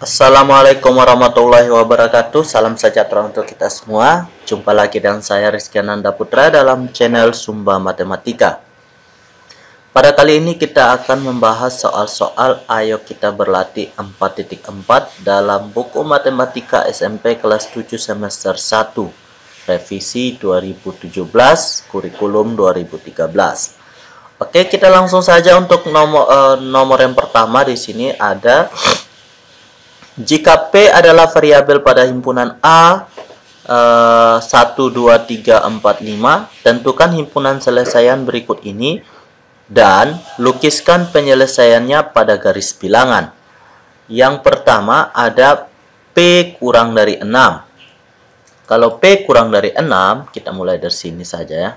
Assalamualaikum warahmatullahi wabarakatuh. Salam sejahtera untuk kita semua. Jumpa lagi dengan saya Rizky Ananda Putra dalam channel Sumba Matematika. Pada kali ini kita akan membahas soal-soal Ayo Kita Berlatih 4.4 dalam buku Matematika SMP kelas 7 semester 1, revisi 2017, kurikulum 2013. Oke, kita langsung saja untuk nomor yang pertama. Di sini ada jika P adalah variabel pada himpunan A 1, 2, 3, 4, 5, tentukan himpunan selesaian berikut ini dan lukiskan penyelesaiannya pada garis bilangan. Yang pertama ada P kurang dari 6. Kalau P kurang dari 6, kita mulai dari sini saja ya.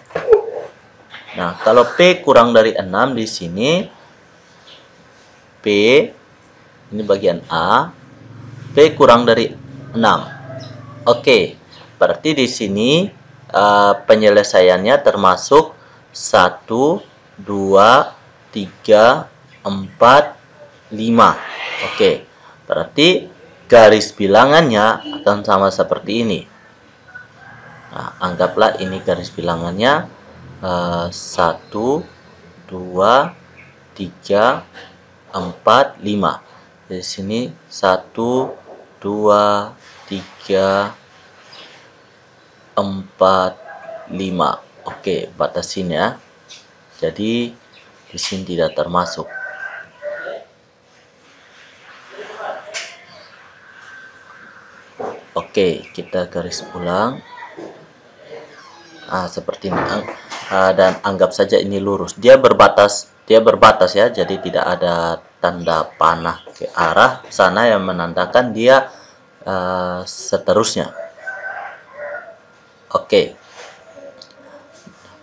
Nah, kalau P kurang dari 6 di sini, P ini bagian A, P kurang dari 6. Oke, berarti di sini penyelesaiannya termasuk 1, 2, 3, 4, 5. Oke, berarti garis bilangannya akan sama seperti ini. Nah, anggaplah ini garis bilangannya 1, 2, 3, 4, 5. Di sini 1, 2, 3, 4, 5. Oke, batasin ya. Jadi di sini tidak termasuk. Oke, kita garis ulang. Seperti ini. Dan anggap saja ini lurus. Dia berbatas ya. Jadi tidak ada tanda panah ke arah sana yang menandakan dia seterusnya. Oke.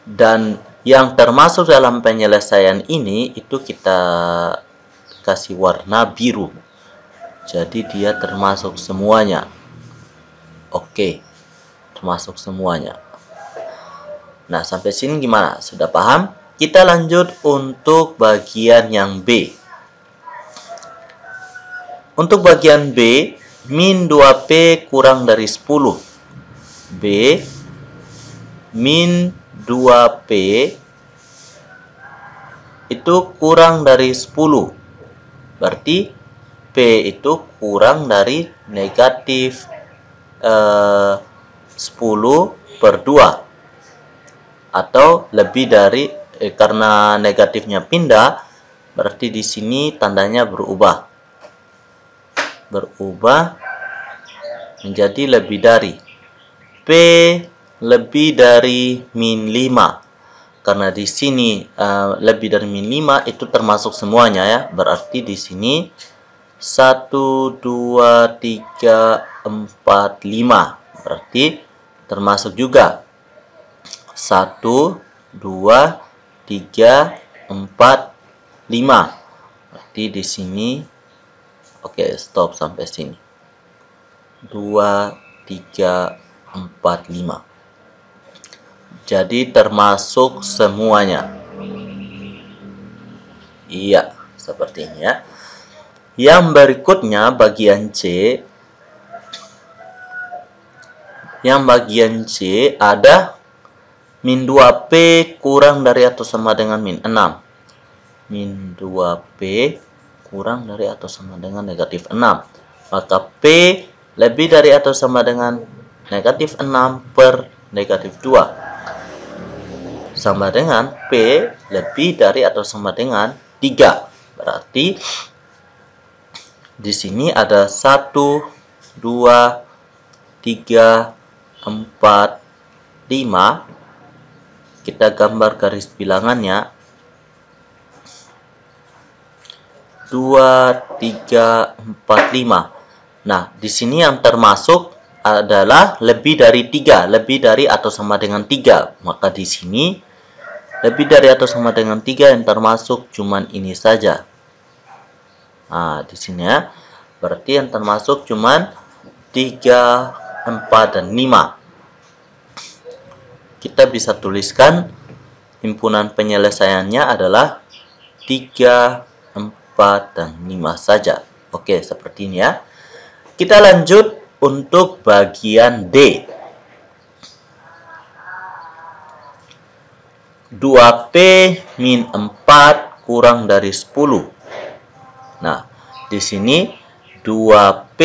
Dan yang termasuk dalam penyelesaian ini itu kita kasih warna biru. Jadi dia termasuk semuanya. Oke. Termasuk semuanya. Nah, sampai sini gimana? Sudah paham? Kita lanjut untuk bagian yang B. Untuk bagian B, min 2P kurang dari 10. B, min 2P itu kurang dari 10. Berarti P itu kurang dari negatif 10 per 2. Atau lebih dari, karena negatifnya pindah, berarti di sini tandanya berubah menjadi lebih dari. P lebih dari min 5. Karena di sini lebih dari min 5 itu termasuk semuanya ya. Berarti di sini 1, 2, 3, 4, 5. Berarti termasuk juga 1, 2, 3, 4, 5. Berarti di sini oke, stop sampai sini. 2, 3, 4, 5. Jadi termasuk semuanya. Iya, seperti ini ya. Yang berikutnya bagian C. Yang bagian C ada min 2P kurang dari atau sama dengan min 6. Min 2P kurang dari atau sama dengan negatif 6. Maka P lebih dari atau sama dengan negatif 6 per negatif 2. Sama dengan P lebih dari atau sama dengan 3. Berarti di sini ada 1, 2, 3, 4, 5. Kita gambar garis bilangannya. 2, 3, 4, 5. Nah, di sini yang termasuk adalah lebih dari 3, lebih dari atau sama dengan 3. Maka di sini lebih dari atau sama dengan 3 yang termasuk cuman ini saja. Nah, di sini ya. Berarti yang termasuk cuman 3, 4, dan 5. Kita bisa tuliskan himpunan penyelesaiannya adalah 3, 4, dan 5 saja. Oke, seperti ini ya. Kita lanjut untuk bagian D. 2P min 4 kurang dari 10. Nah, di sini 2P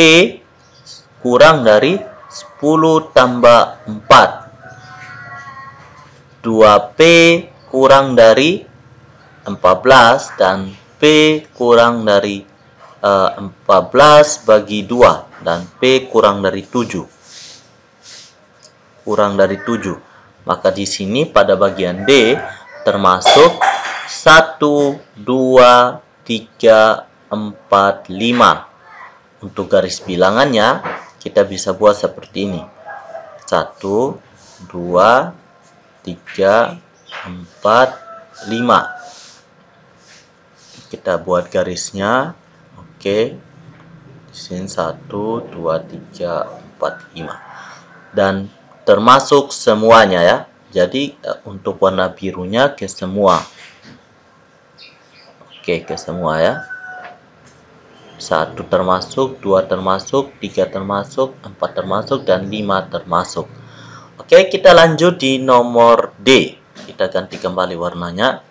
kurang dari 10 tambah 4. 2P kurang dari 14 dan P kurang dari 14 bagi 2 dan P kurang dari 7. Kurang dari 7. Maka di sini pada bagian D termasuk 1, 2, 3, 4, 5. Untuk garis bilangannya kita bisa buat seperti ini. 1, 2, 3, 4, 5. Kita buat garisnya. Oke. Di sini 1, 2, 3, 4, 5. Dan termasuk semuanya ya. Jadi untuk warna birunya ke semua. Oke, ke semua ya. 1 termasuk, 2 termasuk, 3 termasuk, 4 termasuk, dan 5 termasuk. Oke, kita lanjut di nomor D. Kita ganti kembali warnanya.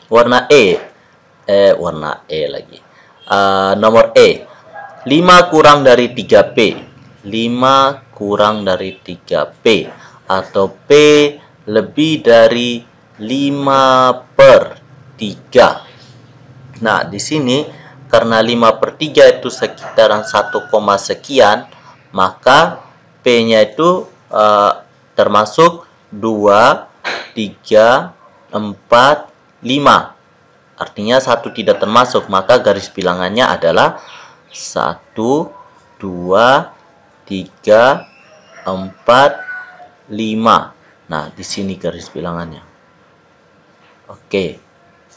Warna nomor E. 5 kurang dari 3P. 5 kurang dari 3P. Atau P lebih dari 5/3. Nah, di sini karena 5/3 itu sekitaran 1, sekian, maka P-nya itu termasuk 2, 3, 4, 5. Artinya 1 tidak termasuk, maka garis bilangannya adalah 1, 2, 3, 4, 5. Nah, di sini garis bilangannya. Oke.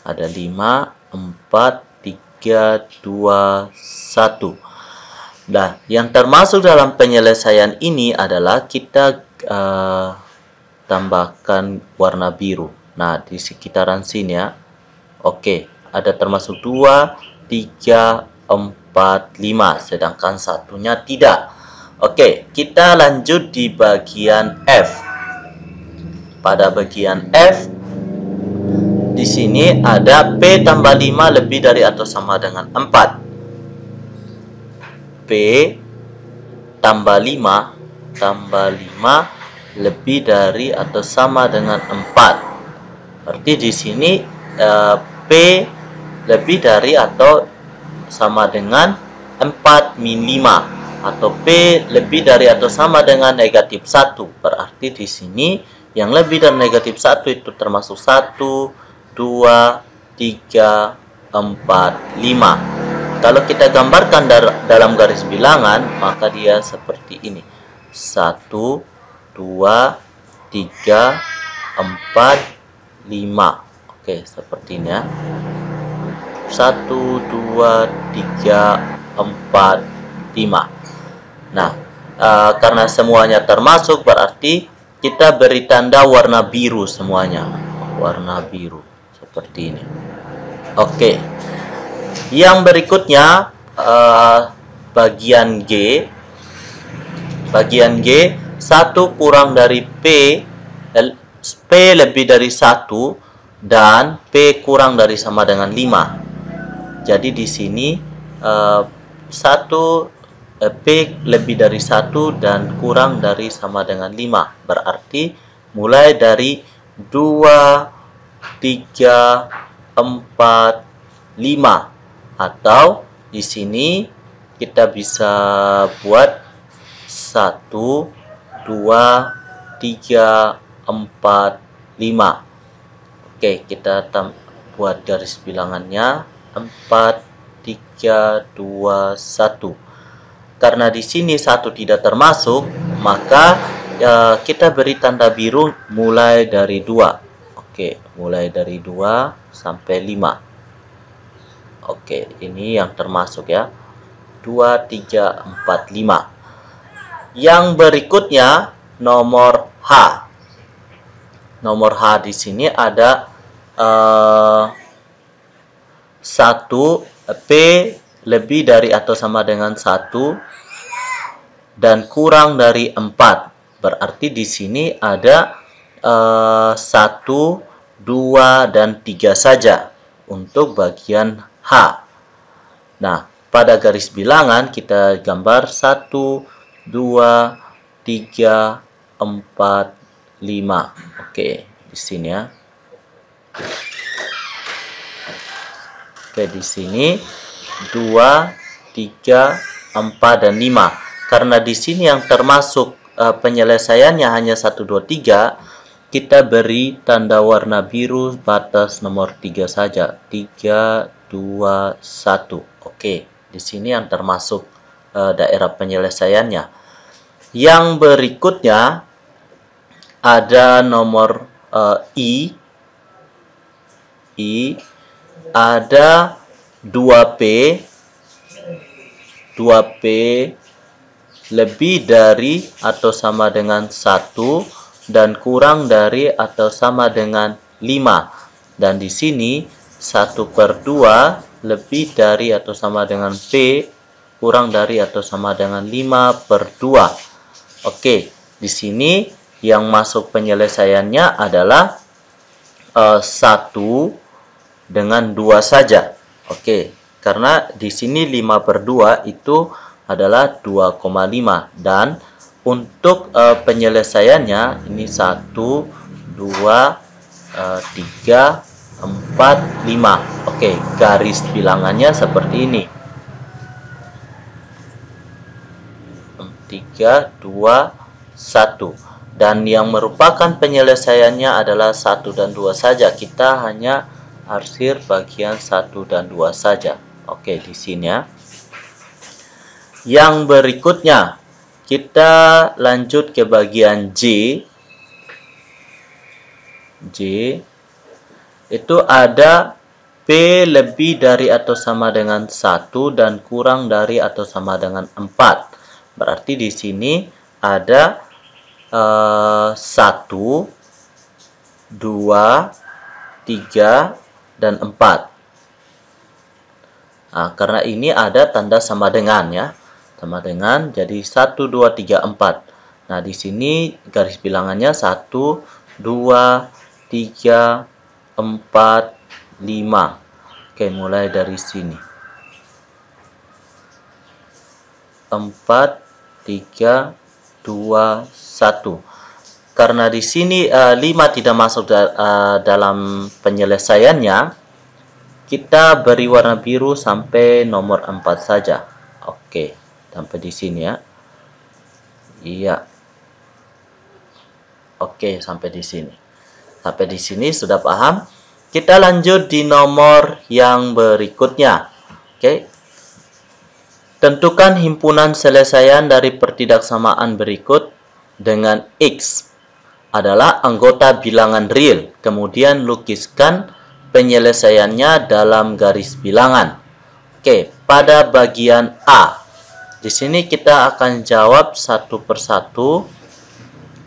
Ada 5, 4, 3, 2, 1. Nah, yang termasuk dalam penyelesaian ini adalah kita tambahkan warna biru. Nah, di sekitaran sini ya. Oke, ada termasuk 2, 3, 4, 5. Sedangkan satunya tidak. Oke, kita lanjut di bagian F. Pada bagian F, di sini ada P tambah 5 lebih dari atau sama dengan 4. P tambah 5 lebih dari atau sama dengan 4. Berarti di sini P lebih dari atau sama dengan 4 min 5. Atau P lebih dari atau sama dengan negatif 1. Berarti di sini yang lebih dan negatif 1 itu termasuk 1, 2, 3, 4, 5. Kalau kita gambarkan dalam garis bilangan, maka dia seperti ini. 1, 2, 3, 4, 5. Oke, seperti ini ya. 1, 2, 3, 4, 5. Nah, karena semuanya termasuk, berarti kita beri tanda warna biru semuanya. Warna biru. Seperti ini. Oke. Yang berikutnya, bagian G. Bagian G, 1 kurang dari P lebih dari 1, dan P kurang dari sama dengan 5. Jadi di sini P lebih dari 1 dan kurang dari sama dengan 5. Berarti mulai dari 2, 3, 4, 5. Atau di sini kita bisa buat 1, 2, 3, 4, 5. Oke, kita buat garis bilangannya 4, 3, 2, 1. Karena di sini 1 tidak termasuk, maka kita beri tanda biru mulai dari 2. Oke, mulai dari 2 sampai 5. Oke, ini yang termasuk ya. 2, 3, 4, 5. Yang berikutnya nomor H. Nomor H di sini ada 1 P lebih dari atau sama dengan 1 dan kurang dari 4. Berarti di sini ada 1, 2, dan 3 saja untuk bagian H. Nah, pada garis bilangan kita gambar 1, 2, 3, 4, 5. Oke, di sini ya. Oke, di sini 2, 3, 4, dan 5. Karena di sini yang termasuk penyelesaiannya hanya 1, 2, 3, kita beri tanda warna biru batas nomor 3 saja. 3, 2, 1. Oke, di sini yang termasuk daerah penyelesaiannya. Yang berikutnya ada nomor I. Ada 2P. 2P lebih dari atau sama dengan 1 dan kurang dari atau sama dengan 5. Dan di sini 1/2 lebih dari atau sama dengan P kurang dari atau sama dengan 5/2. Oke, di sini yang masuk penyelesaiannya adalah 1 dengan 2 saja. Oke, karena di sini 5/2 itu adalah 2,5. Dan untuk penyelesaiannya ini 1, 2, 3, 4, 5. Oke, garis bilangannya seperti ini. 3, 2, 1. Dan yang merupakan penyelesaiannya adalah 1 dan 2 saja. Kita hanya arsir bagian 1 dan 2 saja. Oke, di sini ya. Yang berikutnya, kita lanjut ke bagian J. J itu ada P lebih dari atau sama dengan 1 dan kurang dari atau sama dengan 4. Berarti di sini ada 1, 2, 3, dan 4. Nah, karena ini ada tanda sama dengan ya. Sama dengan, jadi 1, 2, 3, 4. Nah, di sini garis bilangannya 1, 2, 3, 4, 5. Oke, mulai dari sini. 4, 3, 2, 1. Karena di sini 5 tidak masuk dalam penyelesaiannya, kita beri warna biru sampai nomor 4 saja. Oke, sampai di sini ya. Iya. Oke, sampai di sini. Sampai di sini sudah paham? Kita lanjut di nomor yang berikutnya. Oke. Tentukan himpunan selesaian dari pertidaksamaan berikut dengan X adalah anggota bilangan real. Kemudian lukiskan penyelesaiannya dalam garis bilangan. Oke, pada bagian A. Di sini kita akan jawab satu persatu.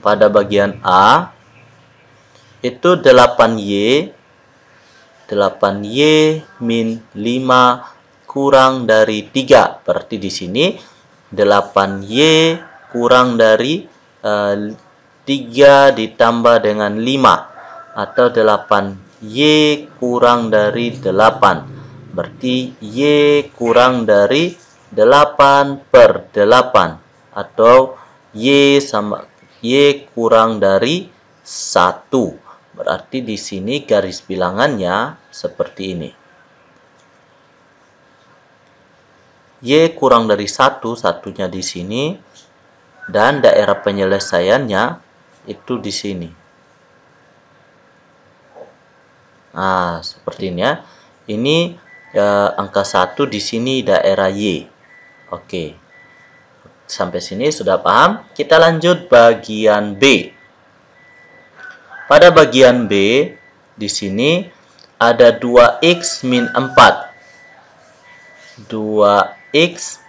Pada bagian A itu 8Y. 8Y min 5 kurang dari 3. Berarti di sini 8Y kurang dari 3 ditambah dengan 5. Atau 8Y kurang dari 8. Berarti Y kurang dari 8/8. Atau Y kurang dari 1. Berarti di sini garis bilangannya seperti ini. Y kurang dari 1, satunya di sini, dan daerah penyelesaiannya itu di sini. Nah, seperti ini ya. Ini angka 1 di sini daerah Y. Oke. Sampai sini sudah paham? Kita lanjut bagian B. Pada bagian B, di sini ada 2X min 4. 2X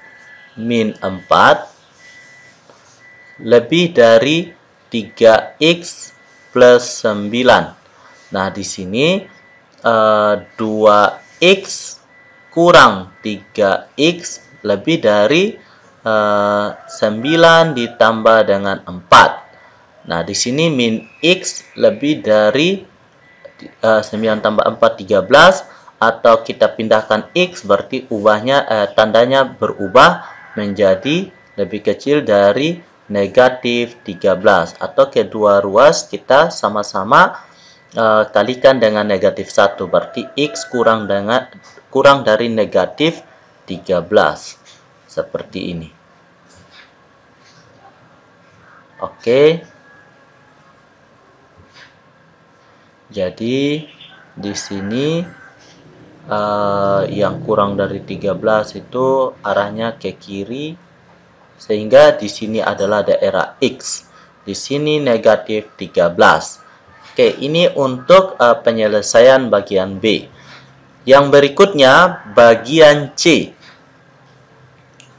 min 4 lebih dari 3X plus 9. Nah, di sini 2X kurang 3x lebih dari 9 ditambah dengan 4. Nah, di sini min x lebih dari 9 tambah 4, 13. Atau kita pindahkan x, berarti tandanya berubah menjadi lebih kecil dari negatif 13. Atau kedua ruas kita sama-sama kalikan dengan negatif 1. Berarti x kurang dari negatif 13. Seperti ini. Oke. Jadi di sini yang kurang dari 13 itu arahnya ke kiri, sehingga di sini adalah daerah X. Di sini negatif 13. Oke, ini untuk penyelesaian bagian B. Yang berikutnya bagian C.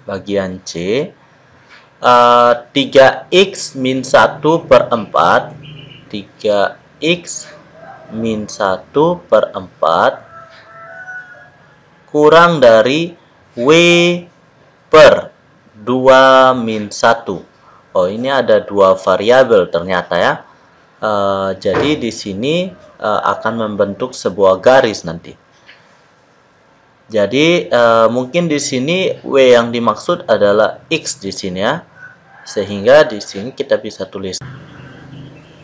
Bagian C, 3x min 1 per 4, 3x min 1 per 4 kurang dari W per 2 min 1. Oh, ini ada dua variabel ternyata ya. Jadi di sini akan membentuk sebuah garis nanti. Jadi mungkin di sini W yang dimaksud adalah X di sini ya. Sehingga di sini kita bisa tulis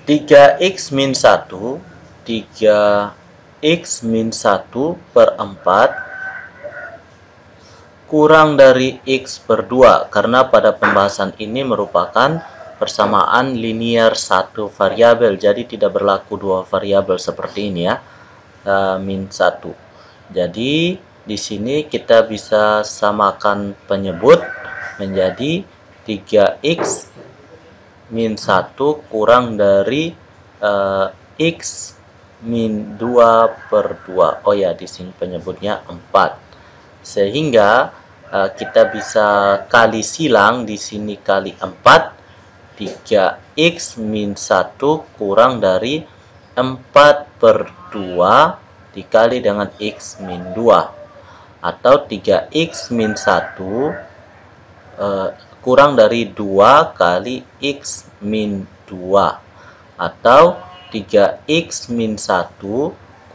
3x min 1, 3x min 1 per 4 kurang dari X per 2. Karena pada pembahasan ini merupakan persamaan linear satu variabel. Jadi tidak berlaku dua variabel seperti ini ya. Min 1. Jadi di sini kita bisa samakan penyebut menjadi 3x min 1 kurang dari x min 2 per 2. Oh ya, di sini penyebutnya 4. Sehingga kita bisa kali silang, di sini kali 4. 3x min 1 kurang dari 4 per 2 dikali dengan x min 2. Atau 3x min 1 kurang dari 2 kali x min 2. Atau 3x min 1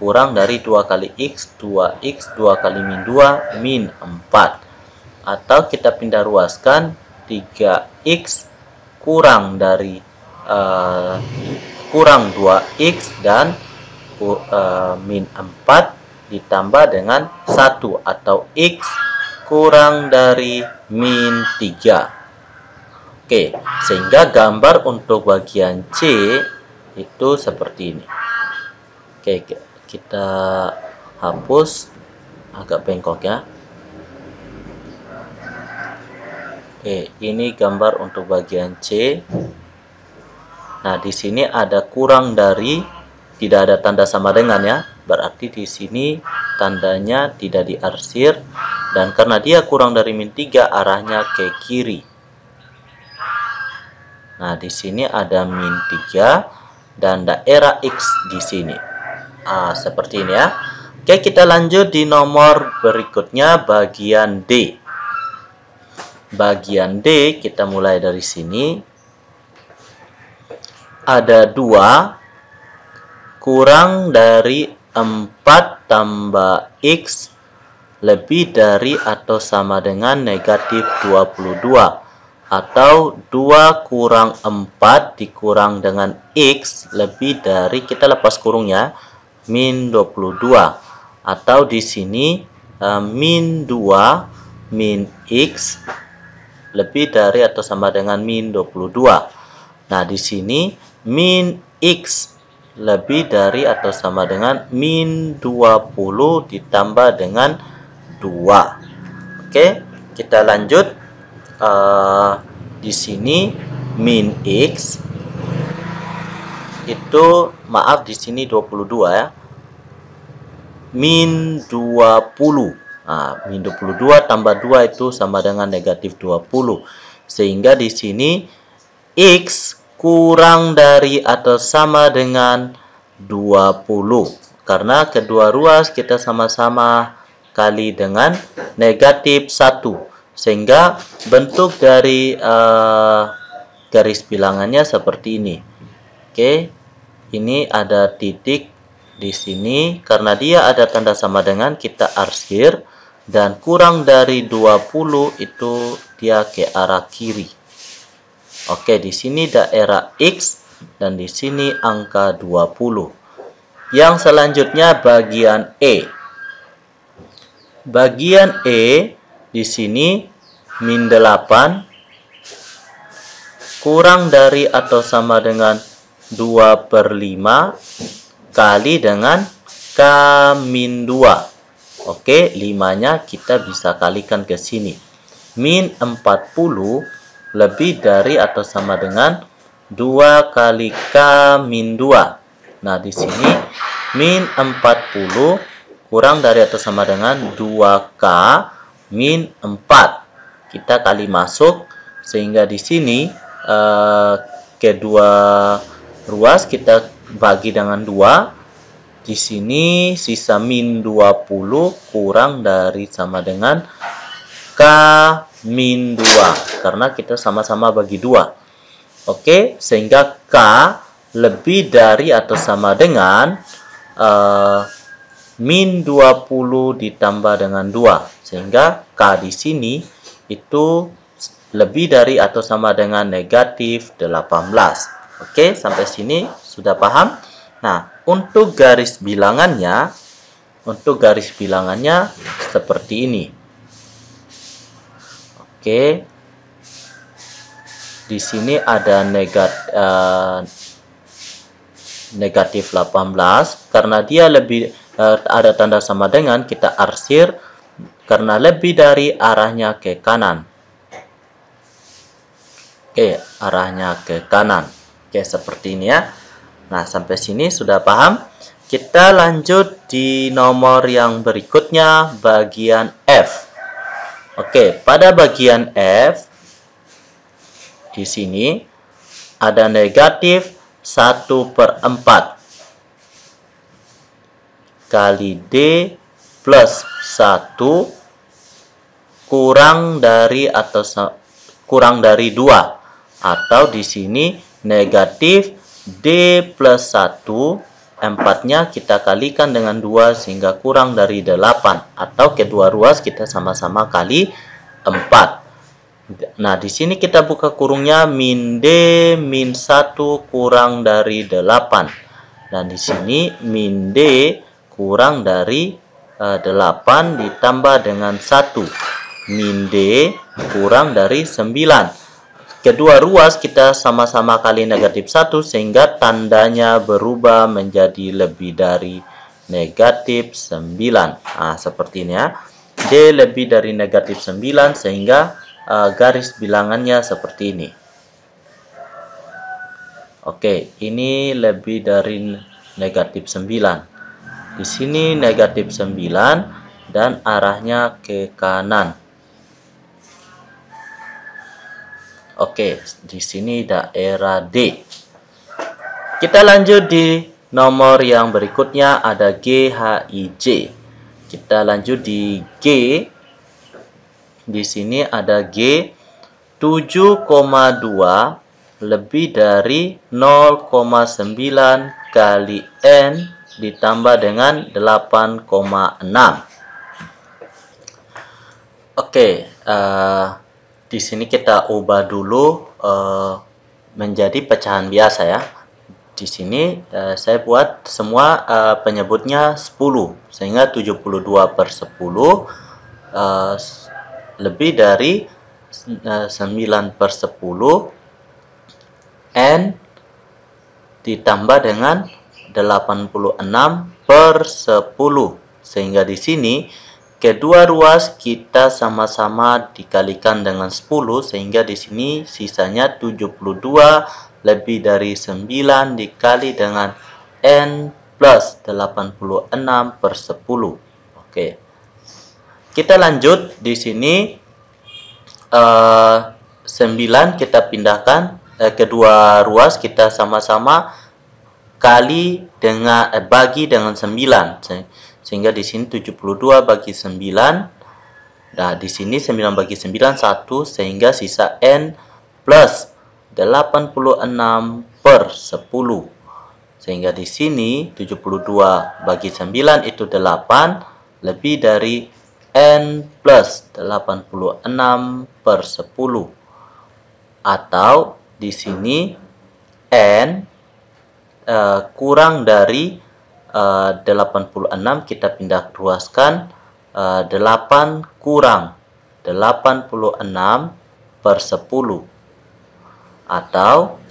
kurang dari 2 kali x, 2x, 2 kali min 2, min 4. Atau kita pindah ruaskan, 3x kurang dari kurang 2x dan min 4 ditambah dengan 1 atau x kurang dari min 3. Oke, sehingga gambar untuk bagian C itu seperti ini. Oke, kita hapus agak bengkok ya. Oke, ini gambar untuk bagian C. Nah, di sini ada kurang dari, tidak ada tanda sama dengan ya. Berarti di sini tandanya tidak diarsir, dan karena dia kurang dari min 3 arahnya ke kiri. Nah, di sini ada min 3 dan daerah X di sini. Seperti ini ya. Oke, kita lanjut di nomor berikutnya, bagian D. Bagian D kita mulai dari sini. Ada 2 kurang dari 4 tambah X lebih dari atau sama dengan negatif 22. Atau 2 kurang 4 dikurang dengan X lebih dari, kita lepas kurungnya, min 22. Atau di sini min 2 min X lebih dari atau sama dengan min 22. Nah, di sini min X lebih dari atau sama dengan min 20 ditambah dengan 2. Oke, kita lanjut. Di sini min X itu, maaf, di sini 22 ya. Min 20. Min 22 tambah 2 itu sama dengan negatif 20. Sehingga di sini X kurang dari atau sama dengan 20. Karena kedua ruas kita sama-sama kali dengan negatif 1. Sehingga bentuk dari garis bilangannya seperti ini. Oke, ini ada titik di sini. Karena dia ada tanda sama dengan, kita arsir. Dan kurang dari 20 itu dia ke arah kiri. Oke, di sini daerah X dan di sini angka 20. Yang selanjutnya bagian E. Bagian E di sini min 8 kurang dari atau sama dengan 2/5 kali dengan K min 2. Oke, 5-nya kita bisa kalikan ke sini. Min 40 lebih dari atau sama dengan 2 kali K min 2. Nah, di sini min 40 kurang dari atau sama dengan 2K min 4. Kita kali masuk, sehingga di sini kedua ruas kita bagi dengan 2. Di sini sisa min 20 kurang dari sama dengan K min 2. Karena kita sama-sama bagi 2. Oke, sehingga K lebih dari atau sama dengan min 20 ditambah dengan 2. Sehingga K di sini itu lebih dari atau sama dengan negatif 18. Oke, sampai sini sudah paham? Nah, untuk garis bilangannya seperti ini. Oke. Di sini ada negatif 18 karena dia lebih ada tanda sama dengan, kita arsir karena lebih dari arahnya ke kanan. Oke, arahnya ke kanan. Oke, seperti ini ya. Nah, sampai sini sudah paham? Kita lanjut di nomor yang berikutnya, bagian F. Oke, pada bagian F, di sini ada negatif 1/4 kali D plus 1 kurang dari 2. Atau di sini negatif D plus 1, 4-nya kita kalikan dengan 2 sehingga kurang dari 8. Atau kedua ruas kita sama-sama kali 4. Nah, di sini kita buka kurungnya min D min 1 kurang dari 8. Dan di sini min D kurang dari 8 ditambah dengan 1. Min D kurang dari 9. Kedua ruas kita sama-sama kali negatif 1 sehingga tandanya berubah menjadi lebih dari negatif 9. Nah, seperti ini ya. D lebih dari negatif 9 sehingga garis bilangannya seperti ini. Oke, ini lebih dari negatif 9. Di sini negatif 9 dan arahnya ke kanan. Oke, di sini daerah D. Kita lanjut di nomor yang berikutnya, ada G, H, I, J. Kita lanjut di G. Di sini ada G 7,2 lebih dari 0,9 kali N ditambah dengan 8,6. Oke, di sini kita ubah dulu menjadi pecahan biasa ya. Di sini saya buat semua penyebutnya 10, sehingga 72/10 lebih dari 9/10 N ditambah dengan 86/10. Sehingga di sini kedua ruas kita sama-sama dikalikan dengan 10 sehingga di sini sisanya 72 lebih dari 9 dikali dengan N plus 86/10. Oke. Kita lanjut di sini 9 kita pindahkan, kedua ruas kita sama-sama kali dengan bagi dengan 9 Sehingga di sini 72 bagi 9. Nah, di sini 9 bagi 9 1, sehingga sisa N plus 86 per 10. Sehingga di sini 72 bagi 9 itu 8, lebih dari N plus 86 per 10. Atau di sini N kurang dari 86, kita pindah ruaskan, 8 kurang 86 per 10. Atau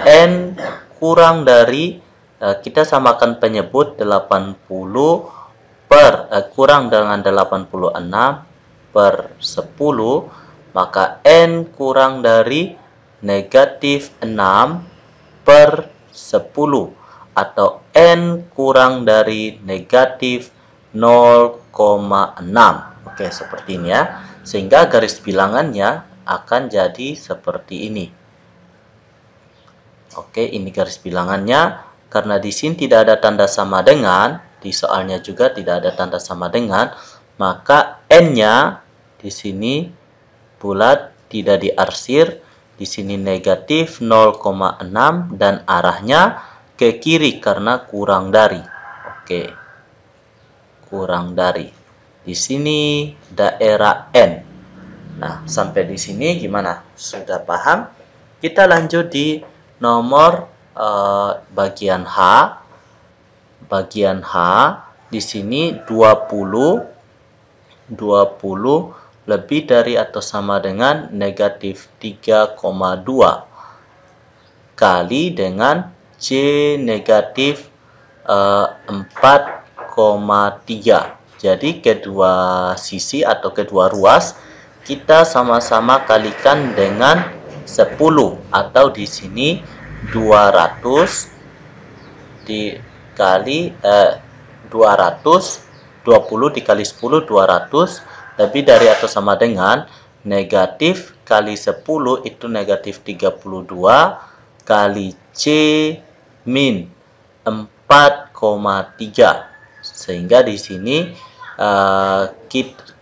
N kurang dari, kita samakan penyebut 80 per kurang dengan 86 per 10, maka N kurang dari negatif 6 per 10, atau N kurang dari negatif 0,6. Oke, seperti ini ya. Sehingga garis bilangannya akan jadi seperti ini. Oke, ini garis bilangannya. Karena di sini tidak ada tanda sama dengan, di soalnya juga tidak ada tanda sama dengan, maka N-nya di sini bulat, tidak diarsir. Di sini negatif 0,6 dan arahnya ke kiri karena kurang dari. Oke. Kurang dari. Di sini daerah N. Nah, sampai di sini gimana? Sudah paham? Kita lanjut di nomor bagian H. Bagian H di sini 20 lebih dari atau sama dengan negatif 3,2 kali dengan C negatif 4,3. Jadi kedua sisi atau kedua ruas kita sama-sama kalikan dengan 10, atau di sini 200 dikali 20 dikali 10, 200, lebih dari atau sama dengan negatif kali 10 itu negatif 32 kali C min 4,3. Sehingga di sini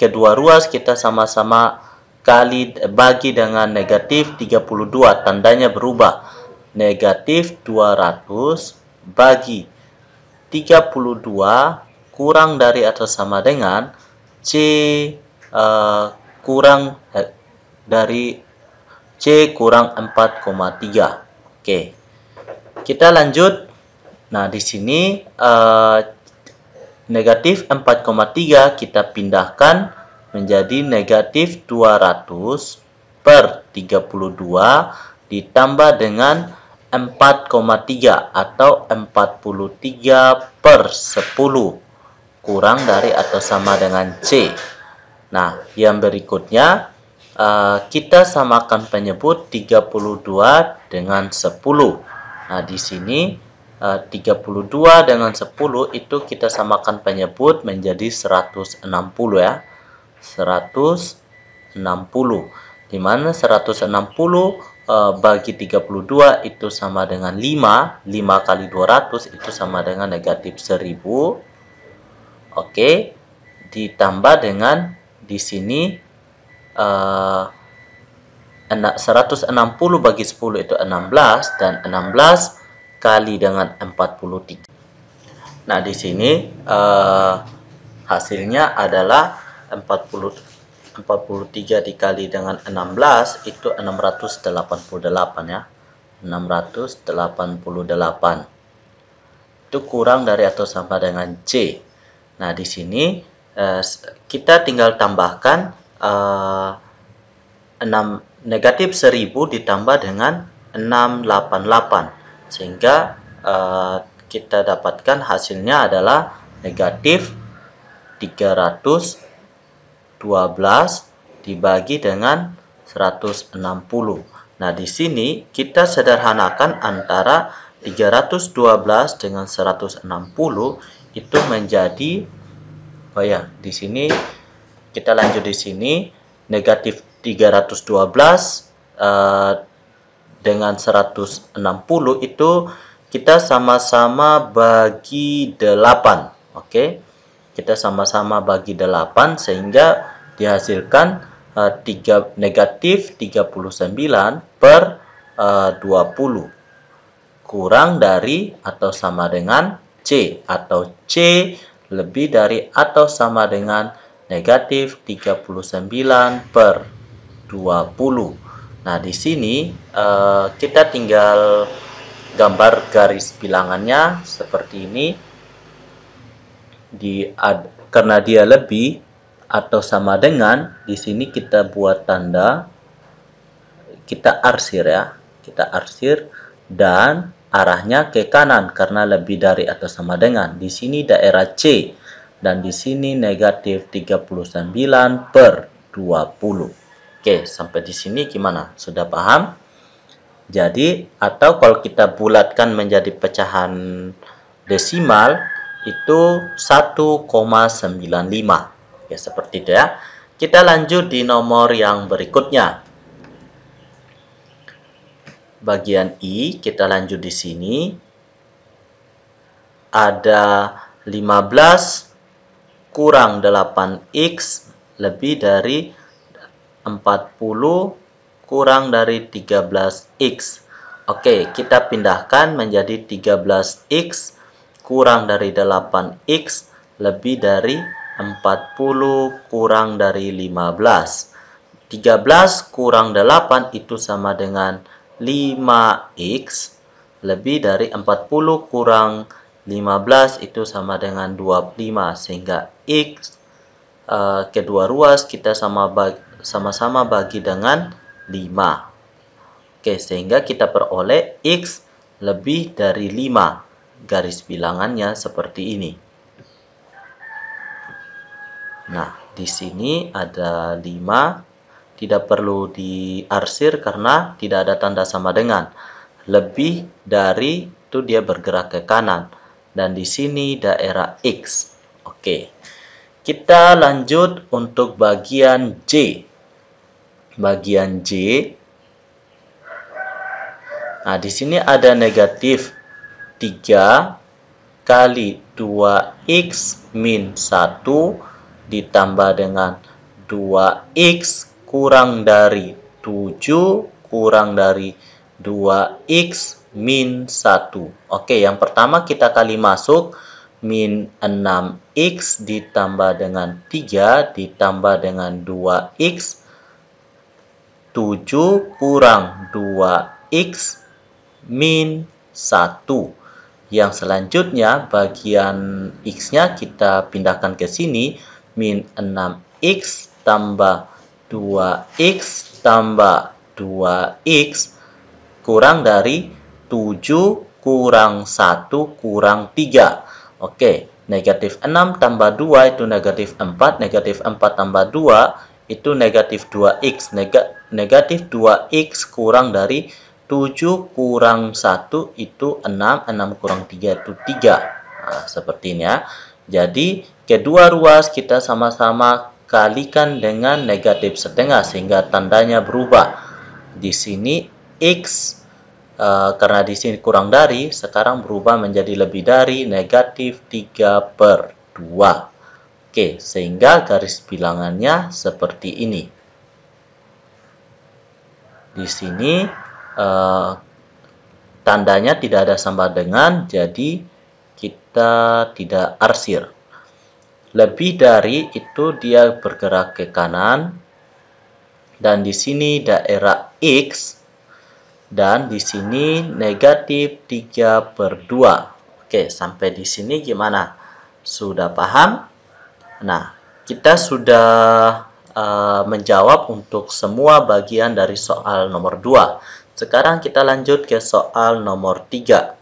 kedua ruas kita sama-sama bagi dengan negatif 32, tandanya berubah. Negatif 200 bagi 32 kurang dari atau sama dengan C kurang dari C kurang 4,3. Oke. Kita lanjut. Nah, di sini negatif 4,3 kita pindahkan menjadi negatif 200 per 32 ditambah dengan 4,3 atau 43 per 10 kurang dari atau sama dengan C. Nah, yang berikutnya kita samakan penyebut 32 dengan 10. Nah, di sini 32 dengan 10 itu kita samakan penyebut menjadi 160 ya. 160. Di mana 160 bagi 32 itu sama dengan 5. 5 kali 200 itu sama dengan negatif 1000. Oke. Ditambah dengan di sini 160 bagi 10 itu 16, dan 16 kali dengan 43. Nah, di sini hasilnya adalah 43 dikali dengan 16 itu 688 ya. 688. Itu kurang dari atau sama dengan C. Nah, di sini kita tinggal tambahkan negatif 1000 ditambah dengan 688, sehingga kita dapatkan hasilnya adalah negatif 312 dibagi dengan 160. Nah, di sini kita sederhanakan antara 312 dengan 160 itu menjadi, oh ya, di sini kita lanjut di sini negatif 312 dengan 160 itu kita sama-sama bagi 8. Oke. kita sama-sama bagi 8 sehingga dihasilkan negatif 39 per 20 kurang dari atau sama dengan C, atau C lebih dari atau sama dengan negatif 39 per 20. Nah, di sini kita tinggal gambar garis bilangannya seperti ini. Karena dia lebih atau sama dengan, di sini kita buat tanda, kita arsir ya, kita arsir dan arahnya ke kanan karena lebih dari atau sama dengan. Di sini daerah C dan di sini negatif 39 per 20. Oke, sampai di sini gimana? Sudah paham? Jadi, atau kalau kita bulatkan menjadi pecahan desimal, itu 1,95. Ya, seperti itu ya. Kita lanjut di nomor yang berikutnya. Bagian I, kita lanjut di sini. Ada 15 kurang 8x lebih dari 40 kurang dari 13x. Oke, kita pindahkan menjadi 13x kurang dari 8x lebih dari 40 kurang dari 15. 13 kurang 8 itu sama dengan 5x lebih dari 40 kurang 15 itu sama dengan 25, sehingga x kedua ruas kita sama-sama bagi dengan 5. Oke, sehingga kita peroleh x lebih dari 5. Garis bilangannya seperti ini. Nah, di sini ada 5. Tidak perlu diarsir karena tidak ada tanda sama dengan. Lebih dari itu dia bergerak ke kanan. Dan di sini daerah X. Oke. Kita lanjut untuk bagian J. Bagian J. Nah, di sini ada negatif 3 kali 2x min 1 ditambah dengan 2x kurang dari 7 kurang dari 2x min 1. Oke, yang pertama kita kali masuk. Min 6x ditambah dengan 3 ditambah dengan 2x. 7 kurang 2x min 1. Yang selanjutnya bagian x-nya kita pindahkan ke sini. Min 6x tambah 2x tambah 2x kurang dari 7 kurang 1 kurang 3. Oke, negatif 6 tambah 2 itu negatif 4. Negatif 4 tambah 2 itu negatif 2x. Negatif 2x kurang dari 7 kurang 1 itu 6. 6 kurang 3 itu 3. Nah, seperti ini ya. Jadi, kedua ruas kita sama-sama kalikan dengan negatif setengah sehingga tandanya berubah. Di sini x karena di sini kurang dari, sekarang berubah menjadi lebih dari, negatif 3 per 2. Oke, sehingga garis bilangannya seperti ini. Di sini tandanya tidak ada sama dengan, jadi kita tidak arsir. Lebih dari itu dia bergerak ke kanan, dan di sini daerah X. Dan di sini negatif 3 per 2. Oke, sampai di sini gimana? Sudah paham? Nah, kita sudah menjawab untuk semua bagian dari soal nomor 2. Sekarang kita lanjut ke soal nomor 3.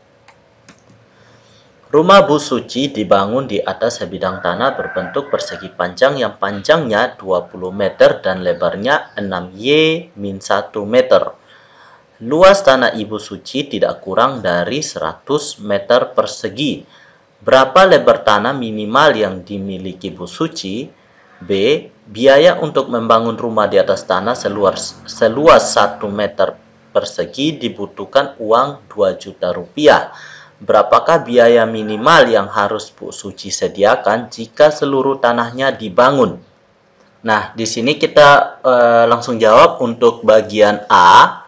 Rumah Bu Suci dibangun di atas sebidang tanah berbentuk persegi panjang yang panjangnya 20 meter dan lebarnya 6y-1 meter. Luas tanah Ibu Suci tidak kurang dari 100 meter persegi. Berapa lebar tanah minimal yang dimiliki Bu Suci? B. Biaya untuk membangun rumah di atas tanah seluas 1 meter persegi dibutuhkan uang 2 juta rupiah. berapakah biaya minimal yang harus Bu Suci sediakan jika seluruh tanahnya dibangun? Nah, di sini kita langsung jawab untuk bagian A.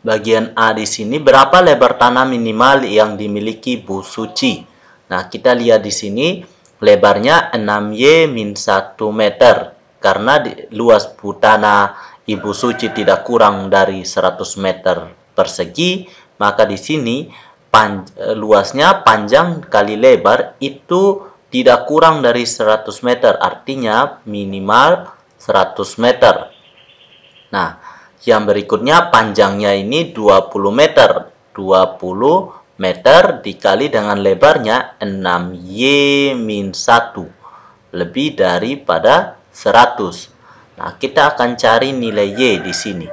Bagian A di sini, berapa lebar tanah minimal yang dimiliki Bu Suci? Nah, kita lihat di sini lebarnya 6Y-1 meter. Karena luas tanah Ibu Suci tidak kurang dari 100 meter persegi, maka di sini luasnya panjang kali lebar itu tidak kurang dari 100 meter, artinya minimal 100 meter. Nah, yang berikutnya panjangnya ini 20 meter. 20 meter dikali dengan lebarnya 6Y-1. Lebih daripada 100. Nah, kita akan cari nilai Y di sini.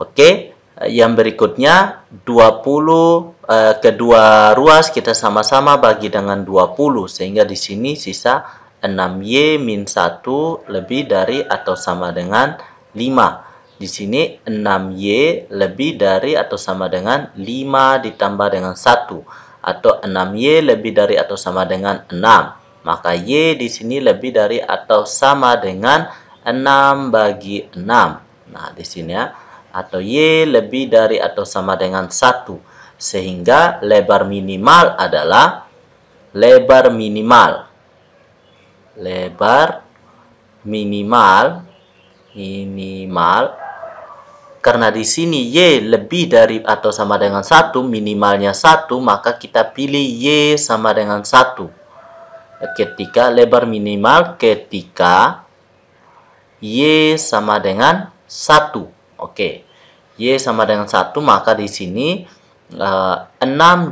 Oke, yang berikutnya 20 kedua ruas kita sama-sama bagi dengan 20 sehingga di sini sisa 6Y-1 lebih dari atau sama dengan 5. Di sini 6Y lebih dari atau sama dengan 5 ditambah dengan 1 atau 6Y lebih dari atau sama dengan 6. Maka Y di sini lebih dari atau sama dengan 6 bagi 6. Nah, di sini ya. Atau Y lebih dari atau sama dengan 1. Sehingga lebar minimal adalah lebar minimal karena di sini Y lebih dari atau sama dengan 1, minimalnya 1, maka kita pilih Y sama dengan 1. Ketika lebar minimal ketika Y sama dengan 1. Oke. Y sama dengan 1, maka di sini 6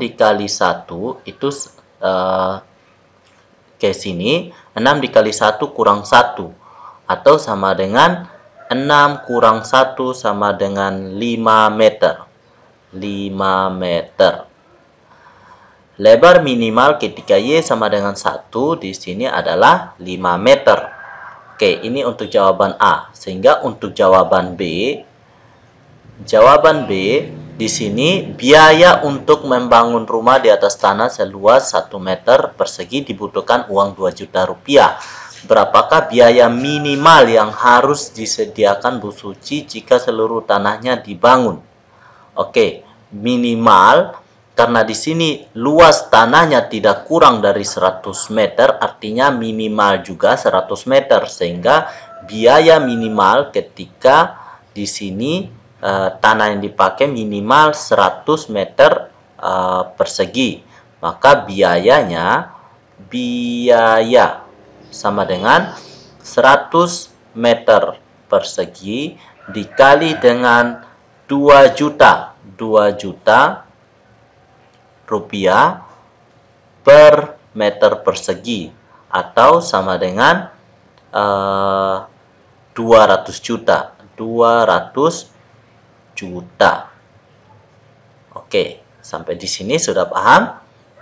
dikali 1 itu ke sini 6 dikali 1 kurang 1 atau sama dengan 6 kurang 1 sama dengan 5 meter. 5 meter. Lebar minimal ketika Y sama dengan 1 di sini adalah 5 meter. Oke, ini untuk jawaban A. Sehingga untuk jawaban B di sini biaya untuk membangun rumah di atas tanah seluas 1 meter persegi dibutuhkan uang 2 juta rupiah. Berapakah biaya minimal yang harus disediakan Bu Suci jika seluruh tanahnya dibangun? Oke, minimal karena di sini luas tanahnya tidak kurang dari 100 meter, artinya minimal juga 100 meter. Sehingga biaya minimal ketika di sini tanah yang dipakai minimal 100 meter persegi. Maka biaya sama dengan 100 meter persegi dikali dengan 2 juta rupiah per meter persegi atau sama dengan 200 juta. Oke, sampai di sini sudah paham?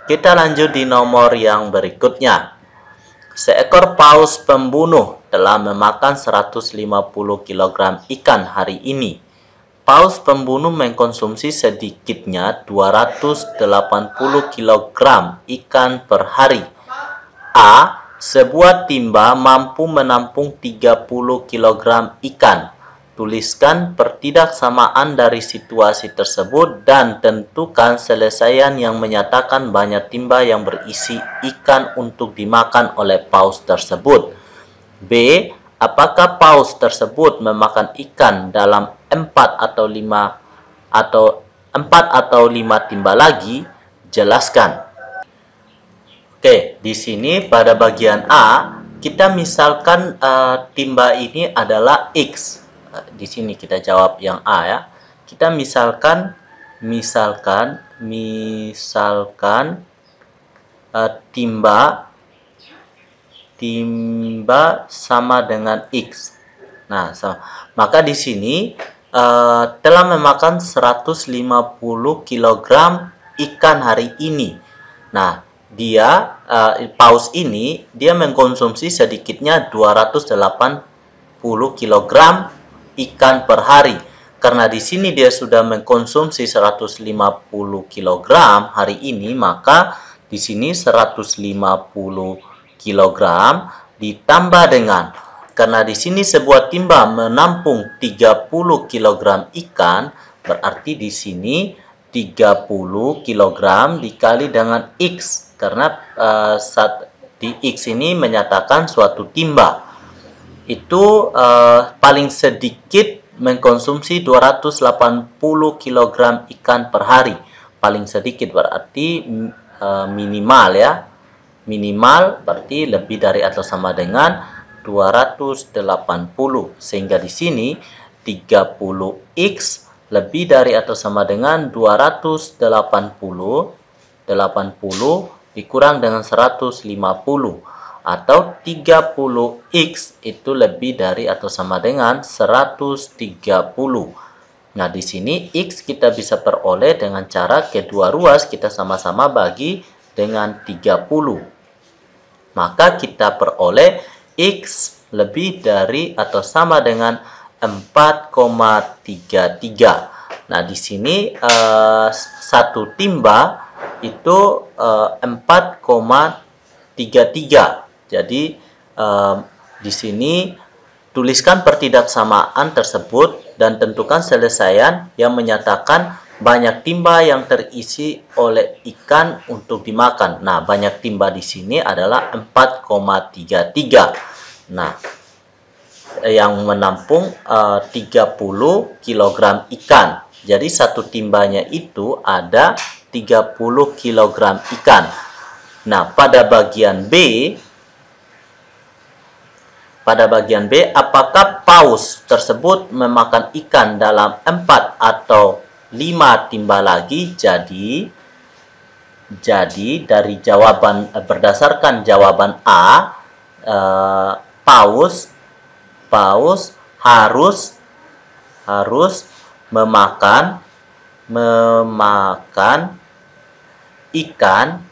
Kita lanjut di nomor yang berikutnya. Seekor paus pembunuh telah memakan 150 kg ikan hari ini. Paus pembunuh mengkonsumsi sedikitnya 280 kg ikan per hari. A. Sebuah timba mampu menampung 30 kg ikan. Tuliskan pertidaksamaan dari situasi tersebut dan tentukan selesaian yang menyatakan banyak timba yang berisi ikan untuk dimakan oleh paus tersebut. B. Apakah paus tersebut memakan ikan dalam 4 atau 5 timba lagi? Jelaskan. Oke, di sini pada bagian A kita misalkan timba ini adalah X. Di sini kita jawab yang A ya. Kita misalkan timba sama dengan X. Nah, maka di sini telah memakan 150 kg ikan hari ini. Nah, paus ini dia mengkonsumsi sedikitnya 280 kg ikan per hari. karena di sini dia sudah mengkonsumsi 150 kg hari ini, maka di sini 150 kg ditambah dengan, karena di sini sebuah timba menampung 30 kg ikan, berarti di sini 30 kg dikali dengan X, karena di X ini menyatakan suatu timba itu paling sedikit mengkonsumsi 280 kg ikan per hari. Paling sedikit berarti minimal ya. Minimal berarti lebih dari atau sama dengan 280. Sehingga di sini 30x lebih dari atau sama dengan 280. 80 dikurang dengan 150. Atau 30x itu lebih dari atau sama dengan 130. Nah, di sini x kita bisa peroleh dengan cara kedua ruas kita sama-sama bagi dengan 30. Maka kita peroleh x lebih dari atau sama dengan 4,33. Nah, di sini satu timba itu 4,33. Jadi di sini tuliskan pertidaksamaan tersebut dan tentukan selesaian yang menyatakan banyak timba yang terisi oleh ikan untuk dimakan. Nah, banyak timba di sini adalah 4,33. Nah, yang menampung 30 kg ikan. Jadi satu timbanya itu ada 30 kg ikan. Nah, pada bagian B, apakah paus tersebut memakan ikan dalam 4 atau 5 timba lagi? Jadi dari jawaban berdasarkan jawaban A, paus harus memakan ikan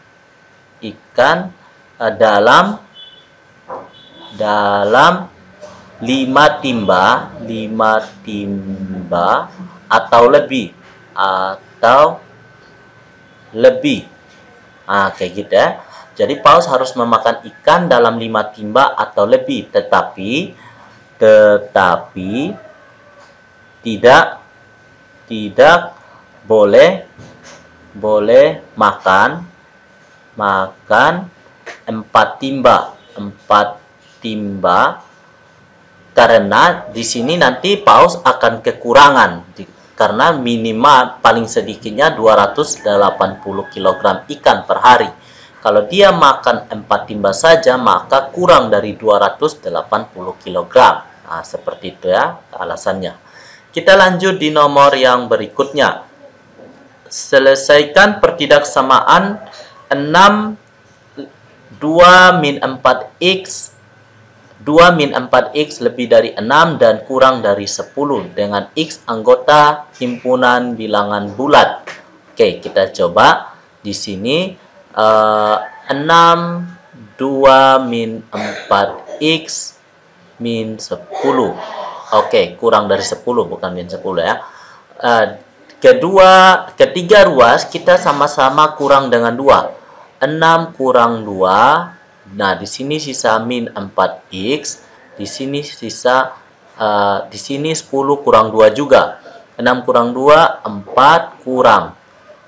dalam 5 timba atau lebih kayak gitu ya. Jadi paus harus memakan ikan dalam 5 timba atau lebih, tetapi tidak boleh makan 4 timba, karena di sini nanti paus akan kekurangan karena minimal paling sedikitnya 280 kg ikan per hari. Kalau dia makan 4 timba saja, maka kurang dari 280 kg. Nah, seperti itu ya alasannya. Kita lanjut di nomor yang berikutnya. Selesaikan pertidaksamaan 6 2 min 4x 2 min 4x lebih dari 6 dan kurang dari 10 dengan x anggota himpunan bilangan bulat. Oke, kita coba di sini 6 2 min 4x min 10. Oke, kurang dari 10, bukan min 10 ya. Ketiga ruas kita sama-sama kurang dengan 2. 6 kurang 2. Nah, di sini sisa min 4x. Di sini sisa di sini 10 kurang 2 juga. 6 kurang 2 4 kurang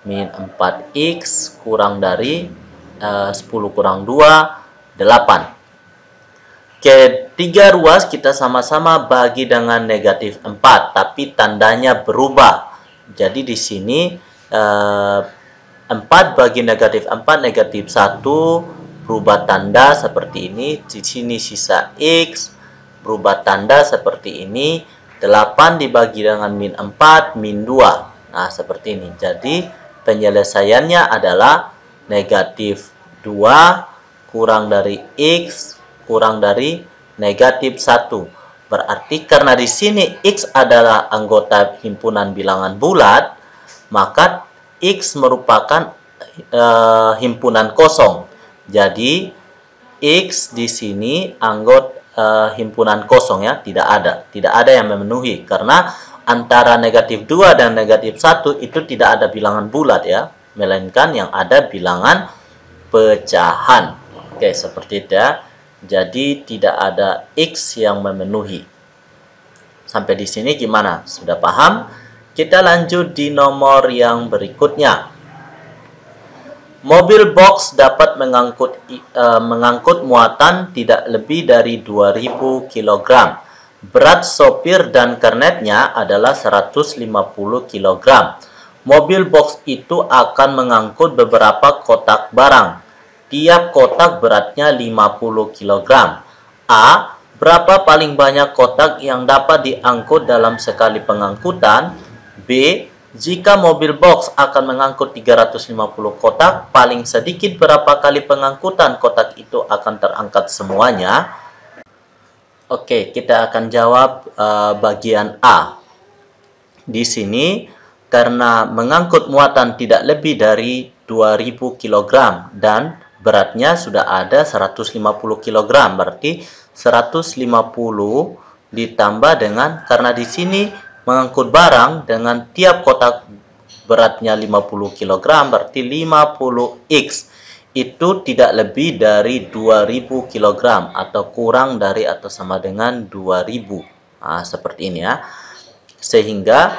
min 4x kurang dari 10 kurang 2 8. Ketiga ruas kita sama-sama bagi dengan negatif 4, tapi tandanya berubah. Jadi di sini 4 bagi negatif 4, negatif 1, berubah tanda seperti ini. Di sini sisa x, berubah tanda seperti ini. 8 dibagi dengan min 4, min 2. Nah, seperti ini. Jadi, penyelesaiannya adalah negatif 2 kurang dari x kurang dari negatif 1. Berarti karena di sini x adalah anggota himpunan bilangan bulat, maka x merupakan himpunan kosong. Jadi x di sini anggota himpunan kosong ya, tidak ada yang memenuhi karena antara negatif 2 dan negatif 1 itu tidak ada bilangan bulat ya, melainkan yang ada bilangan pecahan. Oke, seperti itu ya. Jadi tidak ada X yang memenuhi. Sampai di sini gimana? Sudah paham? Kita lanjut di nomor yang berikutnya. Mobil box dapat mengangkut muatan tidak lebih dari 2000 kg. Berat sopir dan kernetnya adalah 150 kg. Mobil box itu akan mengangkut beberapa kotak barang. Tiap kotak beratnya 50 kg. A. Berapa paling banyak kotak yang dapat diangkut dalam sekali pengangkutan? B. Jika mobil box akan mengangkut 350 kotak, paling sedikit berapa kali pengangkutan kotak itu akan terangkat semuanya? Oke, kita akan jawab bagian A. Di sini, karena mengangkut muatan tidak lebih dari 2000 kg dan beratnya sudah ada 150 kg, berarti 150 ditambah dengan, karena di sini mengangkut barang dengan tiap kotak beratnya 50 kg, berarti 50x. Itu tidak lebih dari 2000 kg atau kurang dari atau sama dengan 2000. Nah, seperti ini ya. Sehingga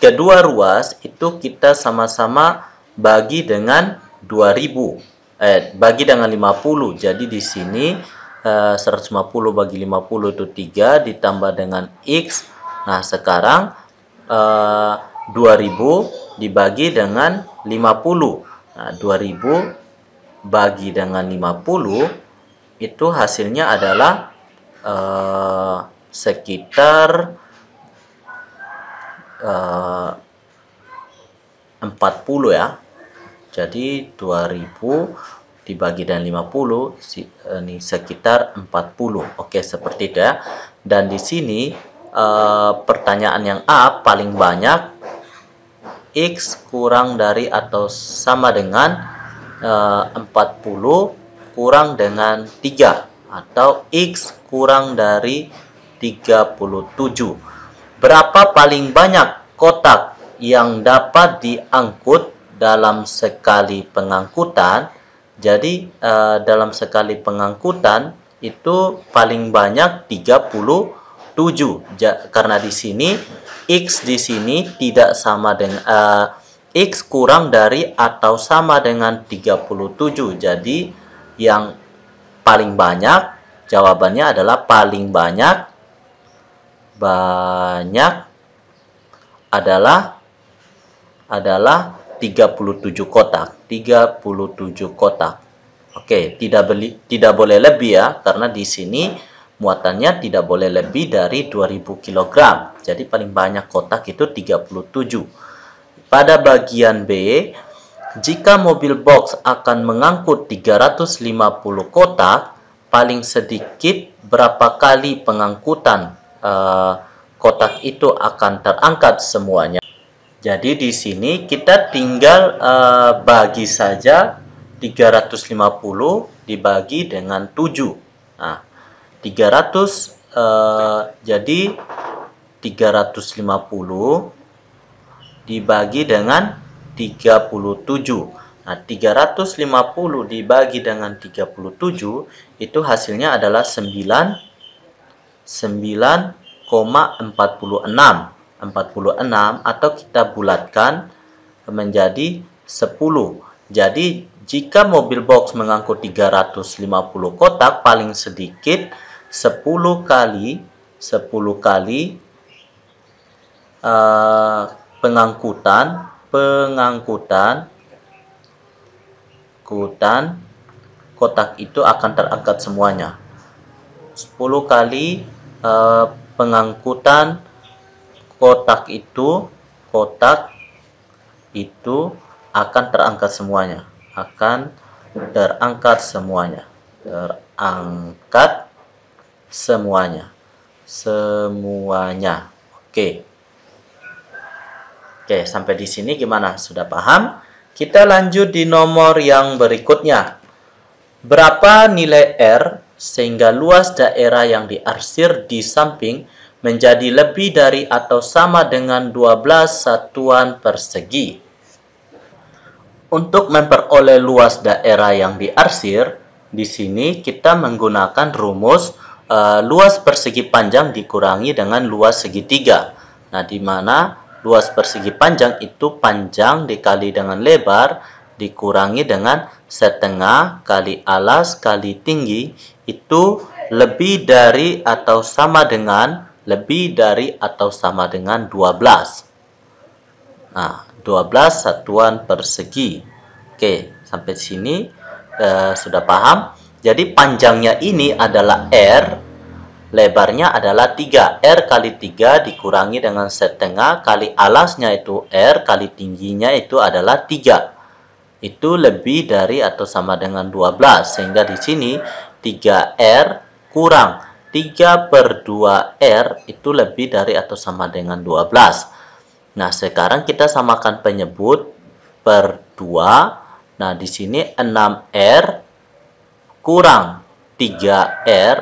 kedua ruas itu kita sama-sama bagi dengan 2000. Bagi dengan 50. Jadi di sini 150 bagi 50 itu 3 ditambah dengan X. Nah, sekarang 2000 dibagi dengan 50. Nah, 2000 bagi dengan 50 itu hasilnya adalah sekitar 40 ya. Jadi 2000 dibagi dengan 50 ini sekitar 40. Oke, seperti itu ya. Dan di sini pertanyaan yang A, paling banyak X kurang dari atau sama dengan 40 kurang dengan 3 atau X kurang dari 37. Berapa paling banyak kotak yang dapat diangkut dalam sekali pengangkutan? Jadi dalam sekali pengangkutan itu paling banyak 37. Karena di sini X di sini tidak sama dengan X kurang dari atau sama dengan 37. Jadi yang paling banyak, jawabannya adalah paling banyak adalah 37 kotak. 37 kotak. Oke, tidak boleh lebih ya, karena di sini muatannya tidak boleh lebih dari 2000 kg. Jadi paling banyak kotak itu 37. Pada bagian B, jika mobil box akan mengangkut 350 kotak, paling sedikit berapa kali pengangkutan kotak itu akan terangkat semuanya? Jadi di sini kita tinggal bagi saja 350 dibagi dengan 7. Nah, 300 jadi 350 dibagi dengan 37. Nah, 350 dibagi dengan 37 itu hasilnya adalah 9,46 atau kita bulatkan menjadi 10. Jadi jika mobil box mengangkut 350 kotak, paling sedikit 10 kali pengangkutan kotak itu akan terangkat semuanya. 10 kali pengangkutan kotak itu akan terangkat semuanya. Semuanya. Oke, sampai di sini gimana? Sudah paham? Kita lanjut di nomor yang berikutnya. Berapa nilai R sehingga luas daerah yang diarsir di samping menjadi lebih dari atau sama dengan 12 satuan persegi. Untuk memperoleh luas daerah yang diarsir, di sini kita menggunakan rumus luas persegi panjang dikurangi dengan luas segitiga. Nah, di mana luas persegi panjang itu panjang dikali dengan lebar dikurangi dengan setengah kali alas kali tinggi itu lebih dari atau sama dengan 12. Nah, 12 satuan persegi. Oke, sampai sini sudah paham. Jadi panjangnya ini adalah R, lebarnya adalah 3. R kali 3 dikurangi dengan setengah kali alasnya itu R kali tingginya itu adalah 3. Itu lebih dari atau sama dengan 12. Sehingga di sini 3R kurang 3/2R itu lebih dari atau sama dengan 12. Nah, sekarang kita samakan penyebut per 2. Nah, di sini 6R kurang 3R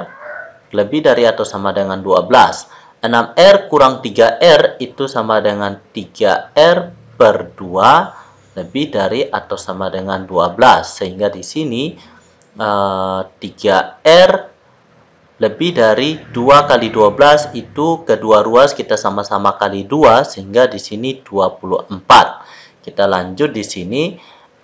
lebih dari atau sama dengan 12. 6R kurang 3R itu sama dengan 3R per 2 lebih dari atau sama dengan 12. Sehingga di sini 3R lebih dari 2 kali 12 itu kedua ruas kita sama-sama kali 2 sehingga di sini 24. Kita lanjut di sini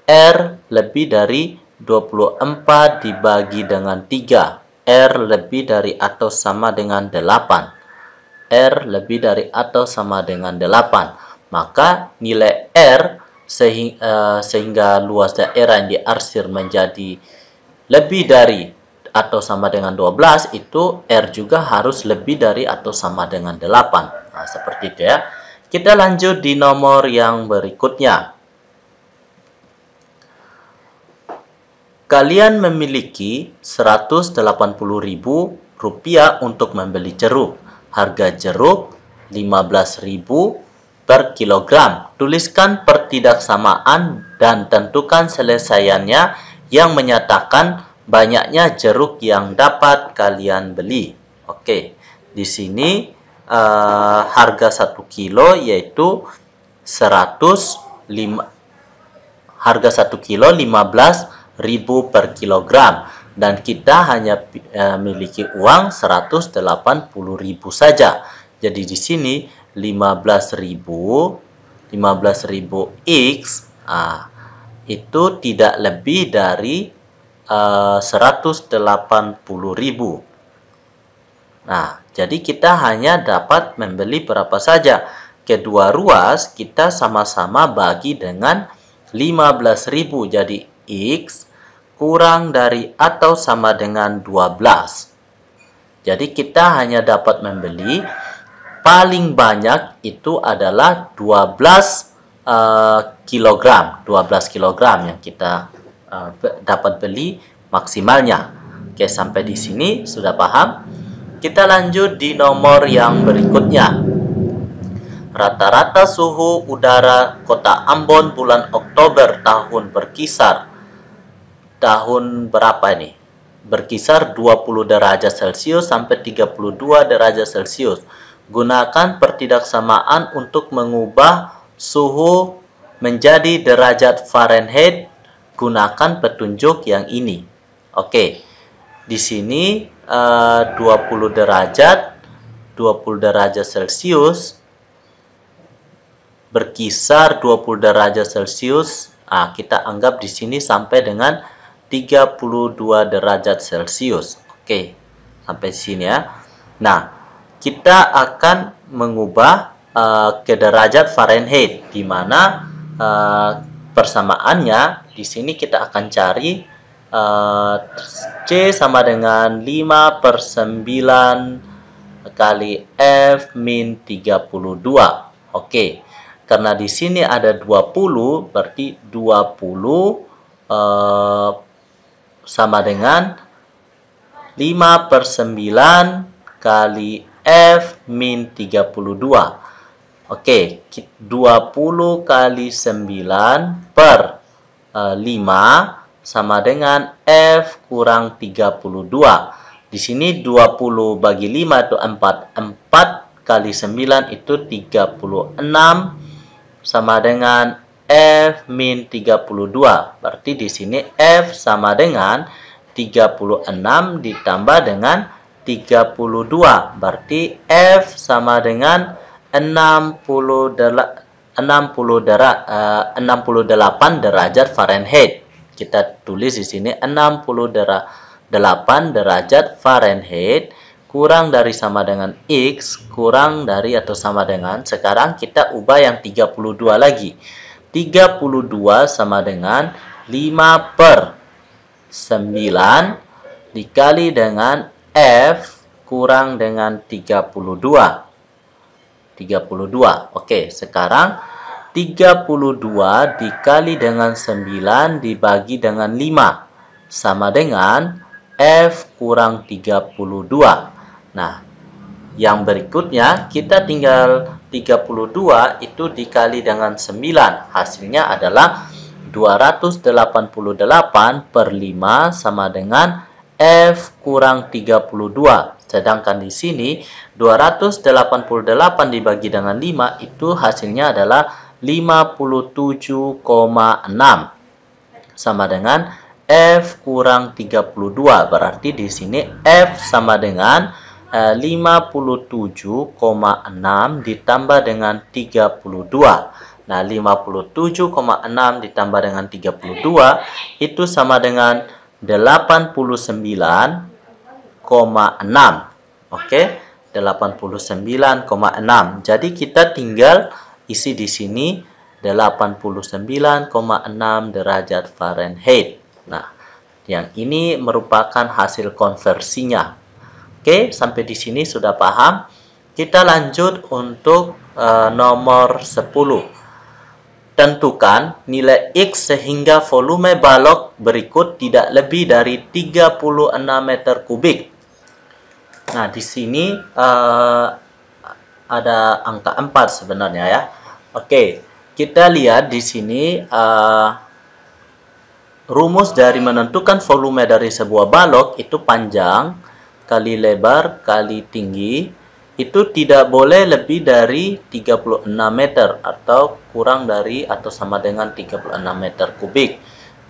R lebih dari 24 dibagi dengan 3. R lebih dari atau sama dengan 8. R lebih dari atau sama dengan 8. Maka nilai R sehingga luas daerah yang diarsir menjadi lebih dari atau sama dengan 12 itu R juga harus lebih dari atau sama dengan 8. Nah, seperti itu ya. Kita lanjut di nomor yang berikutnya. Kalian memiliki Rp180.000 untuk membeli jeruk. Harga jeruk Rp15.000 per kilogram. Tuliskan pertidaksamaan dan tentukan selesaiannya yang menyatakan banyaknya jeruk yang dapat kalian beli. Oke, di sini harga 1 kilo yaitu 15.000 per kilogram dan kita hanya memiliki uang 180.000 saja. Jadi di sini 15.000 X itu tidak lebih dari 180.000. Nah, jadi kita hanya dapat membeli berapa saja. Kedua ruas kita sama-sama bagi dengan 15.000. Jadi X kurang dari atau sama dengan 12. Jadi kita hanya dapat membeli paling banyak itu adalah 12 kilogram. 12 kilogram yang kita dapat beli maksimalnya. Oke, sampai di sini sudah paham? Kita lanjut di nomor yang berikutnya. Rata-rata suhu udara kota Ambon bulan Oktober tahun berkisar. Tahun berapa ini? Berkisar 20 derajat Celcius sampai 32 derajat Celcius. Gunakan pertidaksamaan untuk mengubah suhu menjadi derajat Fahrenheit. Gunakan petunjuk yang ini. Oke. Di sini 20 derajat Celcius berkisar 20 derajat Celcius. Kita anggap di sini sampai dengan 32 derajat Celcius. Oke. Sampai sini ya. Nah, kita akan mengubah ke derajat Fahrenheit, di mana persamaannya di sini kita akan cari C sama dengan 5/9 kali F min 32. Oke, karena di sini ada 20, berarti 20 sama dengan 5/9 kali F min 32. Oke, 20 kali 9 per 5 sama dengan F kurang 32. Di sini 20 bagi 5 itu 4. 4 kali 9 itu 36 sama dengan F min 32. Berarti di sini F sama dengan 36 ditambah dengan 32. Berarti F sama dengan 68 derajat Fahrenheit. Kita tulis di sini 68 derajat Fahrenheit kurang dari sama dengan X kurang dari atau sama dengan, sekarang kita ubah yang 32 lagi. 32 sama dengan 5/9 dikali dengan F kurang dengan 32. Oke, sekarang 32 dikali dengan 9 dibagi dengan 5 sama dengan F kurang 32. Nah, yang berikutnya kita tinggal 32 itu dikali dengan 9. Hasilnya adalah 288/5 sama dengan F kurang 32. Sedangkan di sini 288 dibagi dengan 5 itu hasilnya adalah 57,6 sama dengan F kurang 32. Berarti di sini F sama dengan 57,6 ditambah dengan 32. Nah, 57,6 ditambah dengan 32 itu sama dengan 89,6. Oke, 89,6. Jadi kita tinggal isi di sini 89,6 derajat Fahrenheit. Nah, yang ini merupakan hasil konversinya. Oke, sampai di sini sudah paham. Kita lanjut untuk nomor 10. Tentukan nilai X sehingga volume balok berikut tidak lebih dari 36 meter kubik. Nah, di sini ada angka 4 sebenarnya ya. Oke, kita lihat di sini rumus dari menentukan volume dari sebuah balok itu panjang kali lebar kali tinggi itu tidak boleh lebih dari 36 meter atau kurang dari atau sama dengan 36 meter kubik.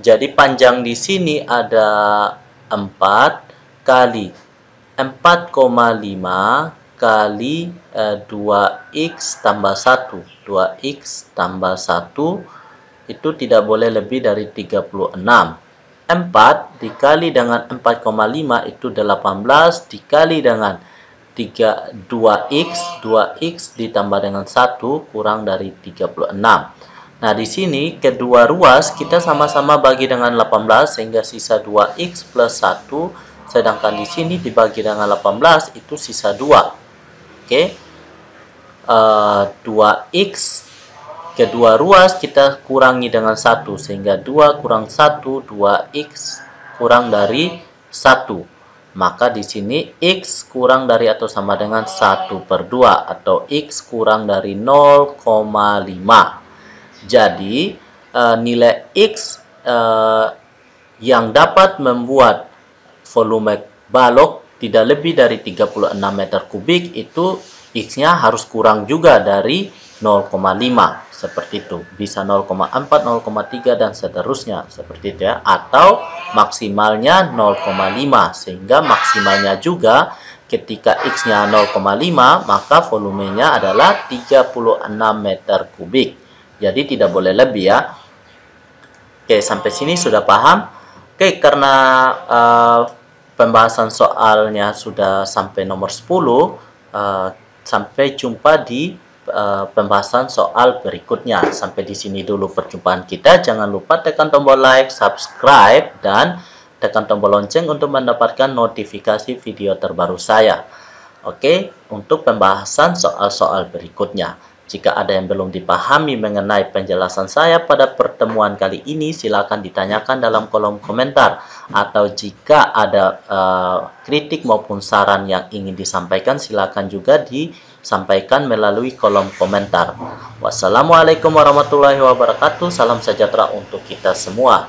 Jadi panjang di sini ada 4 kali 4,5 kali 2x tambah 1. 2x tambah 1 itu tidak boleh lebih dari 36. 4 dikali dengan 4,5 itu 18 dikali dengan 2x ditambah dengan 1 kurang dari 36. Nah, di sini kedua ruas kita sama-sama bagi dengan 18 sehingga sisa 2x plus 1, sedangkan di sini dibagi dengan 18 itu sisa 2. Oke. 2x kedua ruas kita kurangi dengan 1 sehingga 2 kurang 1 2x kurang dari 1. Maka di sini X kurang dari atau sama dengan 1/2 atau X kurang dari 0,5. Jadi nilai X yang dapat membuat volume balok tidak lebih dari 36 meter kubik itu X-nya harus kurang juga dari 0,5. Seperti itu. Bisa 0,4, 0,3 dan seterusnya. Seperti itu ya. Atau maksimalnya 0,5. Sehingga maksimalnya juga ketika X-nya 0,5 maka volumenya adalah 36 meter kubik. Jadi tidak boleh lebih ya. Oke, sampai sini sudah paham? Oke, karena pembahasan soalnya sudah sampai nomor 10, sampai jumpa di pembahasan soal berikutnya. Sampai di sini dulu perjumpaan kita. Jangan lupa tekan tombol like, subscribe, dan tekan tombol lonceng untuk mendapatkan notifikasi video terbaru saya. Oke, untuk pembahasan soal-soal berikutnya. Jika ada yang belum dipahami mengenai penjelasan saya pada pertemuan kali ini, silakan ditanyakan dalam kolom komentar. Atau jika ada kritik maupun saran yang ingin disampaikan, silakan juga disampaikan melalui kolom komentar. Wassalamualaikum warahmatullahi wabarakatuh. Salam sejahtera untuk kita semua.